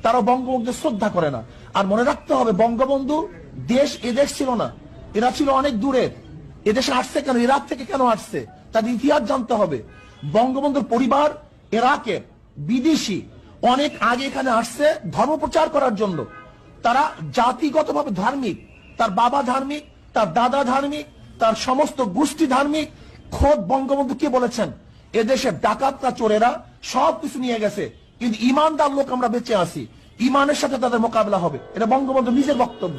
তারা বঙ্গবন্ধুকে শ্রদ্ধা করে না। আর মনে রাখতে হবে, বঙ্গবন্ধু দেশ এদেশ ছিল না, এরা ছিল অনেক দূরের। এদেশে আসছে কেন, ইরাক থেকে কেন আসছে, তার ইতিহাস জানতে হবে। বঙ্গবন্ধুর পরিবার ইরাকের, বিদেশি, অনেক আগে এখানে আসছে ধর্ম প্রচার করার জন্য। তারা জাতিগতভাবে ধার্মিক, তার বাবা ধার্মিক, তার দাদা ধার্মিক, তার সমস্ত গোষ্ঠী ধার্মিক। খোদ বঙ্গবন্ধু কে বলেছেন, এদেশের ডাকাতরা, চোরেরা সবকিছু নিয়ে গেছে, কিন্তু ইমানদার লোক আমরা বেঁচে আছি, ইমানের সাথে তাদের মোকাবেলা হবে। এটা বঙ্গবন্ধু নিজের বক্তব্য।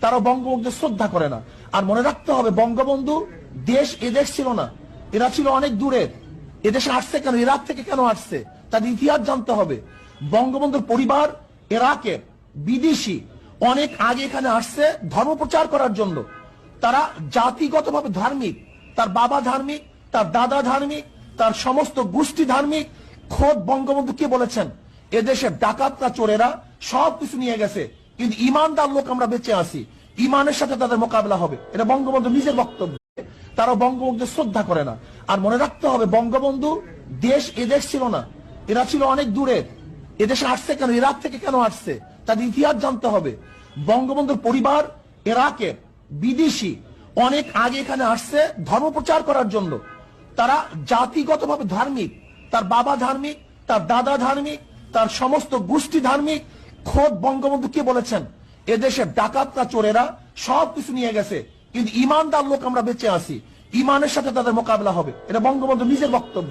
তারা বঙ্গবন্ধুকে শ্রদ্ধা করে না। আর মনে রাখতে হবে, বঙ্গবন্ধু দেশ এদেশ ছিল না, এরা ছিল অনেক দূরের। এদেশে আসছে কেন, ইরাক থেকে কেন আসছে, তার ইতিহাস জানতে হবে। বঙ্গবন্ধুর পরিবার ইরাকের, বিদেশি, অনেক আগে এখানে আসছে ধর্ম প্রচার করার জন্য। তারা জাতিগতভাবে ধার্মিক, তার বাবা ধার্মিক, তার দাদা ধার্মিক, তার সমস্ত গোষ্ঠী ধার্মিক। খোদ বঙ্গবন্ধু কে বলেছেন, এদেশের ডাকাতরা, চোরেরা সবকিছু নিয়ে গেছে, কিন্তু ইমানদার লোক আমরা বেঁচে আছি, ইমানের সাথে তাদের মোকাবেলা হবে। এটা বঙ্গবন্ধু নিজের বক্তব্য। তারা বঙ্গবন্ধুকে শ্রদ্ধা করে না। আর মনে রাখতে হবে, বঙ্গবন্ধু দেশ এদেশ ছিল না, এরা ছিল অনেক দূরের। এদেশে আসছে কেন, ইরাক থেকে কেন আসছে, তার ইতিহাস জানতে হবে। বঙ্গবন্ধুর পরিবার ইরাকের, বিদেশি, অনেক আগে এখানে আসছে ধর্ম প্রচার করার জন্য। তারা জাতিগতভাবে ধার্মিক, তার বাবা ধার্মিক, তার দাদা ধার্মিক, তার সমস্ত গোষ্ঠী ধার্মিক। খোদ বঙ্গবন্ধু কে বলেছেন, এদেশের ডাকাতরা, চোরেরা সবকিছু নিয়ে গেছে, কিন্তু ইমানদার লোক আমরা বেঁচে আছি, ইমানের সাথে তাদের মোকাবেলা হবে। এটা বঙ্গবন্ধু নিজের বক্তব্য।